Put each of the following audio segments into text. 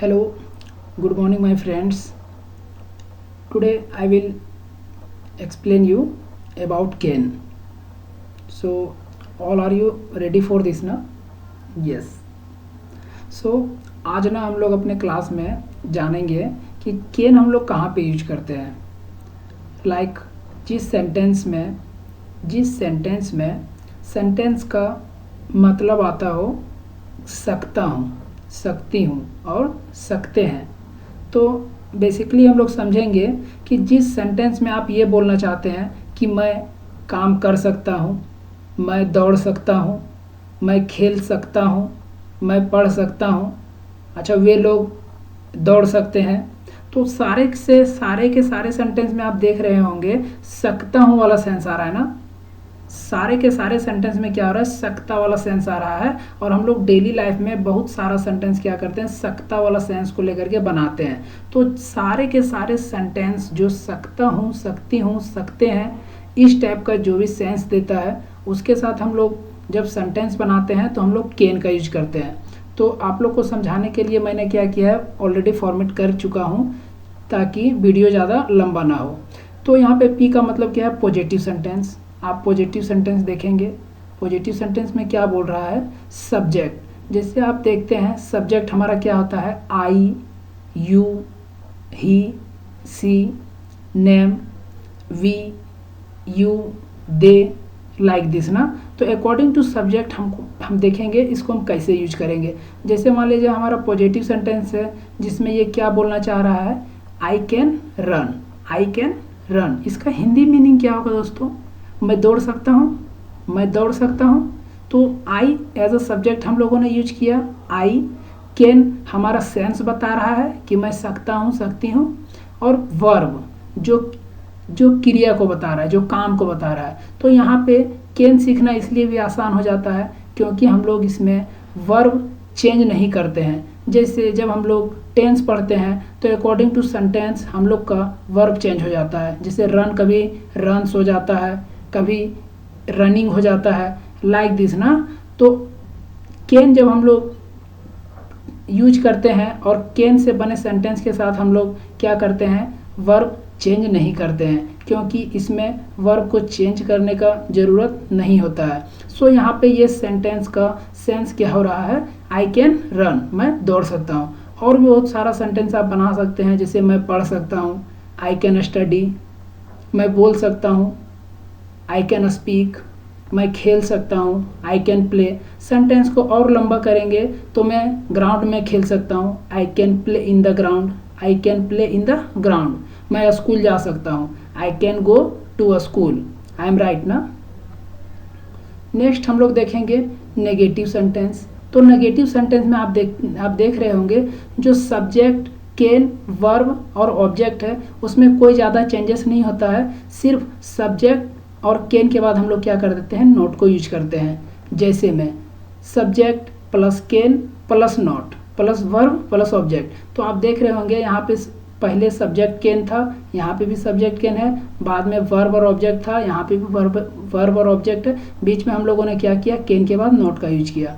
Hello, good morning, my friends. Today I will explain you about cane. So, all are you ready for this ना? Yes. So, आज ना हम लोग अपने class में जानेंगे कि केन हम लोग कहाँ पे यूज करते हैं. लाइक जिस सेंटेंस में सेंटेंस का मतलब आता हो सकता हूँ, सकती हूँ और सकते हैं. तो बेसिकली हम लोग समझेंगे कि जिस सेंटेंस में आप ये बोलना चाहते हैं कि मैं काम कर सकता हूँ, मैं दौड़ सकता हूँ, मैं खेल सकता हूँ, मैं पढ़ सकता हूँ. अच्छा, वे लोग दौड़ सकते हैं. तो सारे के सारे सेंटेंस में आप देख रहे होंगे सकता हूँ वाला सेंस आ रहा है ना. सारे के सारे सेंटेंस में क्या हो रहा है, सकता वाला सेंस आ रहा है. और हम लोग डेली लाइफ में बहुत सारा सेंटेंस क्या करते हैं, सकता वाला सेंस को लेकर के बनाते हैं. तो सारे के सारे सेंटेंस जो सकता हूँ, सकती हूँ, सकते हैं, इस टाइप का जो भी सेंस देता है उसके साथ हम लोग जब सेंटेंस बनाते हैं तो हम लोग केन का यूज करते हैं. तो आप लोग को समझाने के लिए मैंने क्या किया है, ऑलरेडी फॉर्मेट कर चुका हूँ ताकि वीडियो ज़्यादा लंबा ना हो. तो यहाँ पे पी का मतलब क्या है, पॉजिटिव सेंटेंस. आप पॉजिटिव सेंटेंस देखेंगे, पॉजिटिव सेंटेंस में क्या बोल रहा है, सब्जेक्ट. जैसे आप देखते हैं सब्जेक्ट हमारा क्या होता है, I, you, he, she, name, we, you, they, like this ना. तो अकॉर्डिंग टू सब्जेक्ट हम देखेंगे इसको हम कैसे यूज करेंगे. जैसे मान लीजिए हमारा पॉजिटिव सेंटेंस है जिसमें ये क्या बोलना चाह रहा है, I can run. I can run, इसका हिंदी मीनिंग क्या होगा दोस्तों, मैं दौड़ सकता हूँ, मैं दौड़ सकता हूँ. तो आई एज अ सब्जेक्ट हम लोगों ने यूज किया. आई कैन हमारा सेंस बता रहा है कि मैं सकता हूँ, सकती हूँ. और वर्ब जो क्रिया को बता रहा है, जो काम को बता रहा है. तो यहाँ पे कैन सीखना इसलिए भी आसान हो जाता है क्योंकि हम लोग इसमें वर्ब चेंज नहीं करते हैं. जैसे जब हम लोग टेंस पढ़ते हैं तो अकॉर्डिंग टू सेंटेंस हम लोग का वर्ब चेंज हो जाता है. जैसे रन कभी रन्स हो जाता है, कभी रनिंग हो जाता है, लाइक दिस ना. तो कैन जब हम लोग यूज करते हैं और कैन से बने सेंटेंस के साथ हम लोग क्या करते हैं, वर्ब चेंज नहीं करते हैं क्योंकि इसमें वर्ब को चेंज करने का ज़रूरत नहीं होता है. सो यहाँ पे ये सेंटेंस का सेंस क्या हो रहा है, आई कैन रन, मैं दौड़ सकता हूँ. और भी बहुत सारा सेंटेंस आप बना सकते हैं. जैसे मैं पढ़ सकता हूँ, आई कैन स्टडी. मैं बोल सकता हूँ, आई कैन स्पीक. मैं खेल सकता हूँ, आई कैन प्ले. सेंटेंस को और लंबा करेंगे तो मैं ग्राउंड में खेल सकता हूँ, I can play in the ground. I can play in the ground. मैं स्कूल जा सकता हूँ, I can go to a school. I am right ना. नेक्स्ट हम लोग देखेंगे नेगेटिव सेंटेंस. तो नेगेटिव सेंटेंस में आप देख रहे होंगे जो सब्जेक्ट, कैन, वर्ब और ऑब्जेक्ट है उसमें कोई ज़्यादा चेंजेस नहीं होता है. सिर्फ सब्जेक्ट और कैन के बाद हम लोग क्या कर देते हैं, नोट को यूज करते हैं. जैसे में subject plus can plus note plus verb plus object. तो आप देख रहे होंगे यहाँ पे पहले सब्जेक्ट कैन था, यहाँ पे भी सब्जेक्ट कैन है, बाद में वर्ब और ऑब्जेक्ट था, यहाँ पे भी वर्ब और ऑब्जेक्ट है. बीच में हम लोगों ने क्या किया, कैन के बाद नोट का यूज किया.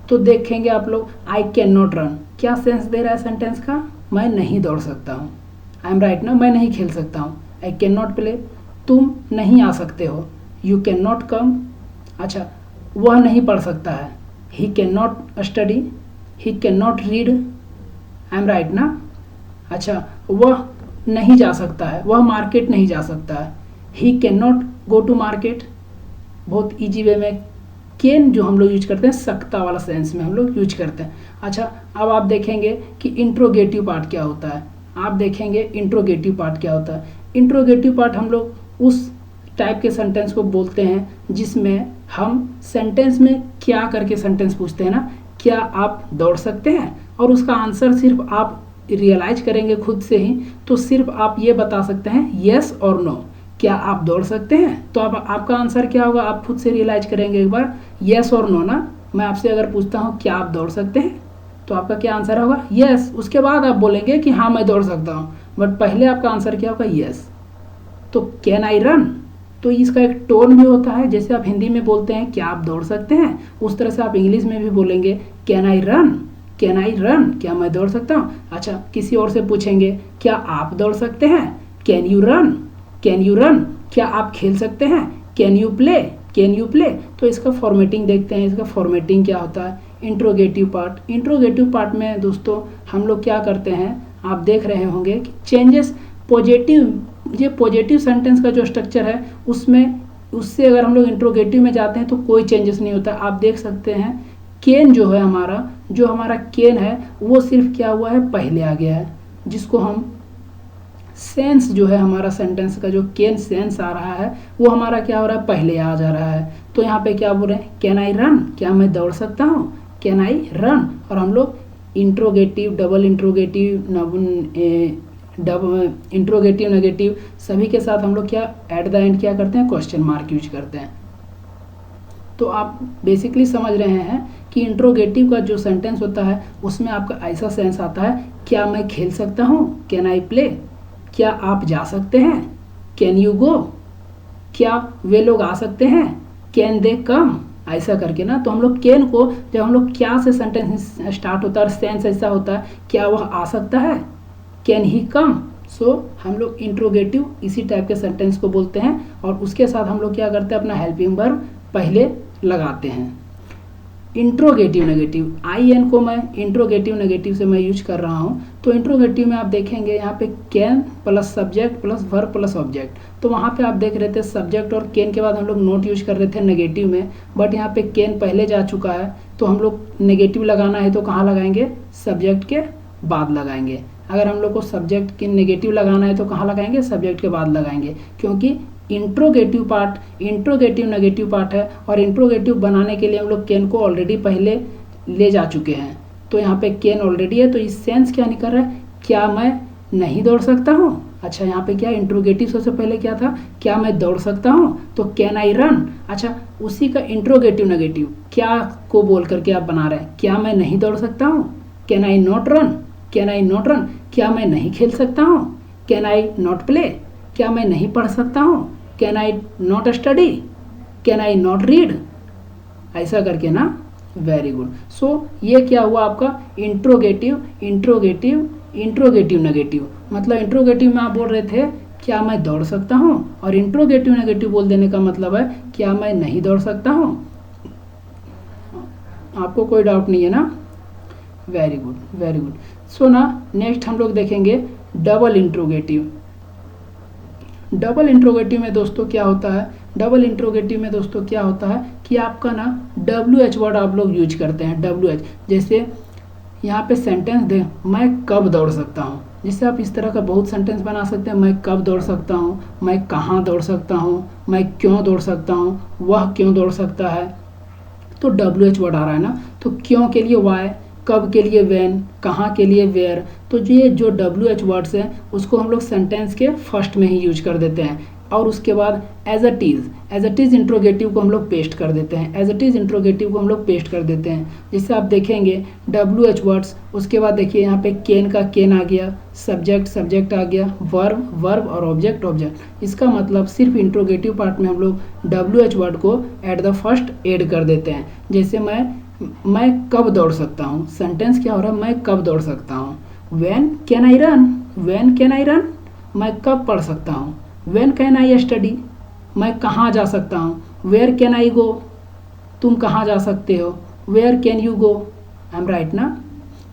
तो देखेंगे आप लोग, आई कैन नॉट रन, क्या सेंस दे रहा है सेंटेंस का, मैं नहीं दौड़ सकता हूँ. आई एम राइट ना, मैं नहीं खेल सकता हूँ. आई कैन नॉट प्ले, तुम नहीं आ सकते हो, यू कैन नॉट कम. अच्छा, वह नहीं पढ़ सकता है, he can not study, he can not read. I am right ना. अच्छा, वह नहीं जा सकता है, वह मार्केट नहीं जा सकता है, he can not go to market. बहुत ईजी वे में कैन जो हम लोग यूज करते हैं सकता वाला सेंस में हम लोग यूज करते हैं. अच्छा, अब आप देखेंगे कि इंट्रोगेटिव पार्ट क्या होता है. आप देखेंगे इंट्रोगेटिव पार्ट क्या होता है. इंट्रोगेटिव पार्ट हम लोग उस टाइप के सेंटेंस को बोलते हैं जिसमें हम सेंटेंस में क्या करके सेंटेंस पूछते हैं ना, क्या आप दौड़ सकते हैं, और उसका आंसर सिर्फ आप रियलाइज करेंगे खुद से ही. तो सिर्फ आप ये बता सकते हैं येस और नो, क्या आप दौड़ सकते हैं. तो आपका आंसर क्या होगा, आप खुद से रियलाइज करेंगे एक बार, येस और नो ना. मैं आपसे अगर पूछता हूँ क्या आप दौड़ सकते हैं, तो आपका क्या आंसर होगा, येस. उसके बाद आप बोलेंगे कि हाँ मैं दौड़ सकता हूँ, बट पहले आपका आंसर क्या होगा, येस. तो कैन आई रन, तो इसका एक टोन भी होता है. जैसे आप हिंदी में बोलते हैं क्या आप दौड़ सकते हैं, उस तरह से आप इंग्लिश में भी बोलेंगे can I run. Can I run, क्या मैं दौड़ सकता हूँ। अच्छा, किसी और से पूछेंगे क्या आप दौड़ सकते हैं, can you run, can you run, क्या आप खेल सकते हैं, can you play, can you play. तो इसका फॉर्मेटिंग देखते हैं, इसका फॉर्मेटिंग क्या होता है। इंट्रोगेटिव पार्ट, इंट्रोगेटिव पार्ट में दोस्तों हम लोग क्या करते हैं, आप देख रहे होंगे कि चेंजेस पॉजिटिव, ये पॉजिटिव सेंटेंस का जो स्ट्रक्चर है उसमें, उससे अगर हम लोग इंट्रोगेटिव में जाते हैं तो कोई चेंजेस नहीं होता। आप देख सकते हैं केन जो है हमारा, जो हमारा केन है वो सिर्फ क्या हुआ है, पहले आ गया है, जिसको हम सेंस जो है हमारा सेंटेंस का जो केन सेंस आ रहा है वो हमारा क्या हो रहा है, पहले आ जा रहा है। तो यहाँ पे क्या बोल रहे हैं, कैन आई रन, क्या मैं दौड़ सकता हूँ, कैन आई रन। और हम लोग interrogative, double interrogative, interrogative, negative सभी के साथ हम लोग क्या एट द एंड क्या करते हैं, क्वेश्चन मार्क यूज करते हैं। तो आप बेसिकली समझ रहे हैं कि इंट्रोगेटिव का जो सेंटेंस होता है उसमें आपका ऐसा सेंस आता है, क्या मैं खेल सकता हूँ, कैन आई प्ले, क्या आप जा सकते हैं, कैन यू गो, क्या वे लोग आ सकते हैं, कैन दे कम, ऐसा करके ना। तो हम लोग कैन को, जब हम लोग क्या से सेंटेंस स्टार्ट होता है और सेंस ऐसा होता है, क्या वह आ सकता है, कैन ही कम। सो हम लोग इंट्रोगेटिव इसी टाइप के सेंटेंस को बोलते हैं और उसके साथ हम लोग क्या करते हैं, अपना हेल्पिंग वर्ब पहले लगाते हैं। इंट्रोगेटिव नेगेटिव, आई एन को मैं इंट्रोगेटिव नेगेटिव से मैं यूज कर रहा हूँ। तो इंट्रोगेटिव में आप देखेंगे यहाँ पे can plus subject plus verb plus object. तो वहाँ पे आप देख रहे थे सब्जेक्ट और कैन के बाद हम लोग नोट यूज कर रहे थे नेगेटिव में, बट यहाँ पे कैन पहले जा चुका है तो हम लोग नेगेटिव लगाना है तो कहाँ लगाएंगे, सब्जेक्ट के बाद लगाएंगे। अगर हम लोग को सब्जेक्ट के नेगेटिव लगाना है तो कहाँ लगाएंगे, सब्जेक्ट के बाद लगाएंगे, क्योंकि interrogative part interrogative negative part है और इंट्रोगेटिव बनाने के लिए हम लोग कैन को ऑलरेडी पहले ले जा चुके हैं। तो यहाँ पे कैन ऑलरेडी है, तो इस सेंस क्या निकल रहा है, क्या मैं नहीं दौड़ सकता हूँ। अच्छा, यहाँ पे क्या इंट्रोगेटिव सबसे पहले क्या था, क्या मैं दौड़ सकता हूँ, तो कैन आई रन। अच्छा, उसी का इंट्रोगेटिव नेगेटिव क्या को बोल करके आप बना रहे हैं, क्या मैं नहीं दौड़ सकता हूँ, can I not run, can I not run, क्या मैं नहीं खेल सकता हूँ, कैन आई नॉट प्ले, क्या मैं नहीं पढ़ सकता हूँ, can I not study, can I not read, ऐसा करके ना। Very good. सो ये क्या हुआ आपका इंट्रोगेटिव इंट्रोगेटिव इंट्रोगेटिव नेगेटिव। मतलब इंट्रोगेटिव में आप बोल रहे थे क्या मैं दौड़ सकता हूँ, और इंट्रोगेटिव नेगेटिव बोल देने का मतलब है क्या मैं नहीं दौड़ सकता हूँ। आपको कोई डाउट नहीं है ना। Very good very good. So ना नेक्स्ट हम लोग देखेंगे डबल इंट्रोगेटिव। डबल इंट्रोगेटिव में दोस्तों क्या होता है, डबल इंट्रोगेटिव में दोस्तों क्या होता है कि आपका ना WH वर्ड आप लोग यूज करते हैं। WH जैसे यहाँ पे सेंटेंस दे, मैं कब दौड़ सकता हूँ, जिससे आप इस तरह का बहुत सेंटेंस बना सकते हैं। मैं कब दौड़ सकता हूँ, मैं कहाँ दौड़ सकता हूँ, मैं क्यों दौड़ सकता हूँ, वह क्यों दौड़ सकता है। तो WH वर्ड आ रहा है ना, तो क्यों के लिए वाई, कब के लिए व्हेन, कहाँ के लिए वेयर। तो ये जो WH वर्ड्स हैं उसको हम लोग सेंटेंस के फर्स्ट में ही यूज कर देते हैं, और उसके बाद एज इट इज़ इंट्रोगेटिव को हम लोग पेस्ट कर देते हैं। एज इट इज़ इंट्रोगेटिव को हम लोग पेस्ट कर देते हैं, जिससे आप देखेंगे WH वर्ड्स, उसके बाद देखिए यहाँ पे केन का केन आ गया, सब्जेक्ट आ गया, वर्ब और ऑब्जेक्ट। इसका मतलब सिर्फ इंट्रोगेटिव पार्ट में हम लोग WH वर्ड को एट द फर्स्ट ऐड कर देते हैं। जैसे मैं कब दौड़ सकता हूँ, सेंटेंस क्या हो रहा है, मैं कब दौड़ सकता हूँ। व्हेन कैन आई रन, मैं कब पढ़ सकता हूँ। व्हेन कैन आई स्टडी, मैं कहाँ जा सकता हूँ। वेयर कैन आई गो, तुम कहाँ जा सकते हो। Where can you go, I am right ना।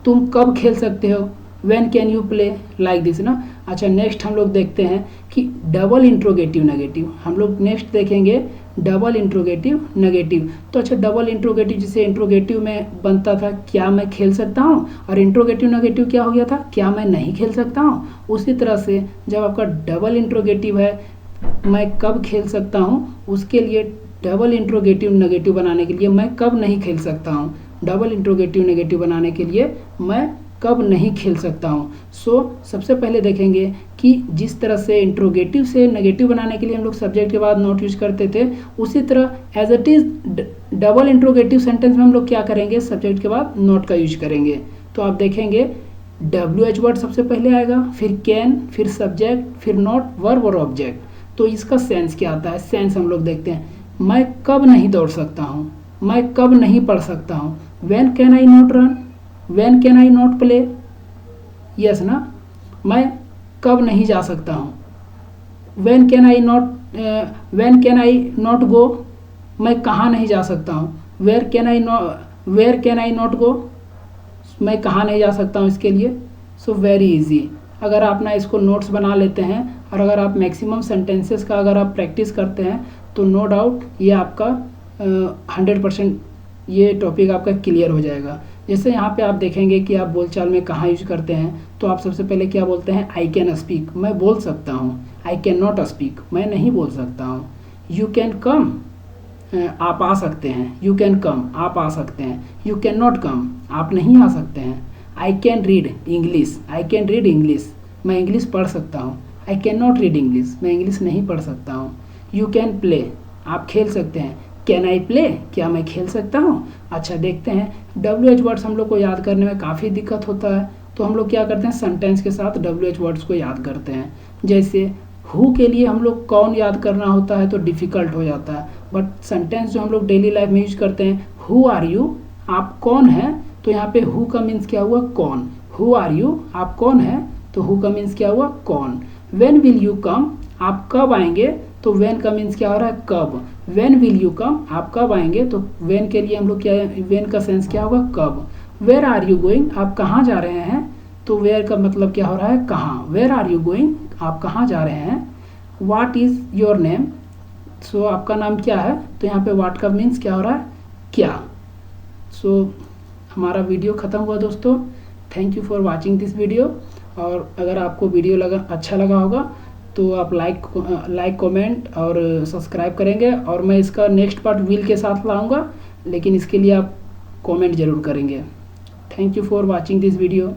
तुम कब खेल सकते हो, when can you play, like this ना। अच्छा, नेक्स्ट हम लोग देखते हैं कि डबल इंट्रोगेटिव नेगेटिव। हम लोग नेक्स्ट देखेंगे डबल इंट्रोगेटिव नेगेटिव। तो अच्छा, डबल इंट्रोगेटिव जिसे इंट्रोगेटिव में बनता था क्या मैं खेल सकता हूँ, और इंट्रोगेटिव नेगेटिव क्या हो गया था, क्या मैं नहीं खेल सकता हूँ। उसी तरह से जब आपका डबल इंट्रोगेटिव है मैं कब खेल सकता हूँ, उसके लिए डबल इंट्रोगेटिव नेगेटिव बनाने के लिए मैं कब नहीं खेल सकता हूँ, डबल इंट्रोगेटिव नेगेटिव बनाने के लिए मैं कब नहीं खेल सकता हूँ। सबसे पहले देखेंगे कि जिस तरह से इंट्रोगेटिव से नेगेटिव बनाने के लिए हम लोग सब्जेक्ट के बाद नॉट यूज करते थे, उसी तरह as it is double interrogative sentence में हम लोग क्या करेंगे, सब्जेक्ट के बाद नॉट का यूज करेंगे। तो आप देखेंगे WH वर्ड सबसे पहले आएगा, फिर कैन, फिर सब्जेक्ट, फिर नॉट, वर्ब और ऑब्जेक्ट। तो इसका सेंस क्या आता है, सेंस हम लोग देखते हैं। मैं कब नहीं दौड़ सकता हूँ, मैं कब नहीं पढ़ सकता हूँ। When can I not run, when can I not play, yes ना, मैं कब नहीं जा सकता हूँ। When can I not go, मैं कहाँ नहीं जा सकता हूँ। Where can I not go, मैं कहाँ नहीं जा सकता हूँ इसके लिए। So very easy. अगर आप ना इसको नोट्स बना लेते हैं और अगर आप मैक्सिमम सेंटेंसेस का अगर आप प्रैक्टिस करते हैं तो नो डाउट ये आपका 100% ये टॉपिक आपका क्लियर हो जाएगा। जैसे यहाँ पे आप देखेंगे कि आप बोलचाल में कहाँ यूज करते हैं, तो आप सबसे पहले क्या बोलते हैं, आई कैन स्पीक, मैं बोल सकता हूँ। आई कैन नॉट स्पीक, मैं नहीं बोल सकता हूँ। यू कैन कम, आप आ सकते हैं। यू कैन कम, आप आ सकते हैं। यू कैन नॉट कम, आप नहीं आ सकते हैं। I can read English, I can read English, मैं इंग्लिश पढ़ सकता हूँ। I can not read English, मैं इंग्लिश नहीं पढ़ सकता हूँ। यू कैन प्ले, आप खेल सकते हैं। कैन आई प्ले, क्या मैं खेल सकता हूँ। अच्छा देखते हैं, WH वर्ड्स हम लोग को याद करने में काफ़ी दिक्कत होता है, तो हम लोग क्या करते हैं, सेंटेंस के साथ WH वर्ड्स को याद करते हैं। जैसे हु के लिए हम लोग कौन याद करना होता है तो डिफ़िकल्ट हो जाता है, बट सेंटेंस जो हम लोग डेली लाइफ में यूज करते हैं, हु आर यू, आप कौन हैं, तो यहाँ पे हु का मीन्स क्या हुआ, कौन। हु आर यू, आप कौन हैं, तो हु का मीन्स क्या हुआ, कौन। व्हेन विल यू कम, आप कब आएंगे, तो व्हेन का मीन्स क्या हो रहा है, कब। व्हेन विल यू कम, आप कब आएंगे, तो व्हेन के लिए हम लोग क्या है, व्हेन का सेंस क्या होगा, कब। वेयर आर यू गोइंग, आप कहाँ जा रहे हैं, तो वेयर का मतलब क्या हो रहा है, कहाँ। वेयर आर यू गोइंग, आप कहाँ जा रहे हैं। व्हाट इज़ योर नेम, सो आपका नाम क्या है, तो यहाँ पे व्हाट का मीन्स क्या हो रहा है, क्या। सो हमारा वीडियो ख़त्म हुआ दोस्तों। Thank you for watching this video. और अगर आपको वीडियो अच्छा लगा होगा तो आप लाइक कमेंट और सब्सक्राइब करेंगे, और मैं इसका नेक्स्ट पार्ट विल के साथ लाऊंगा, लेकिन इसके लिए आप कमेंट ज़रूर करेंगे। Thank you for watching this video.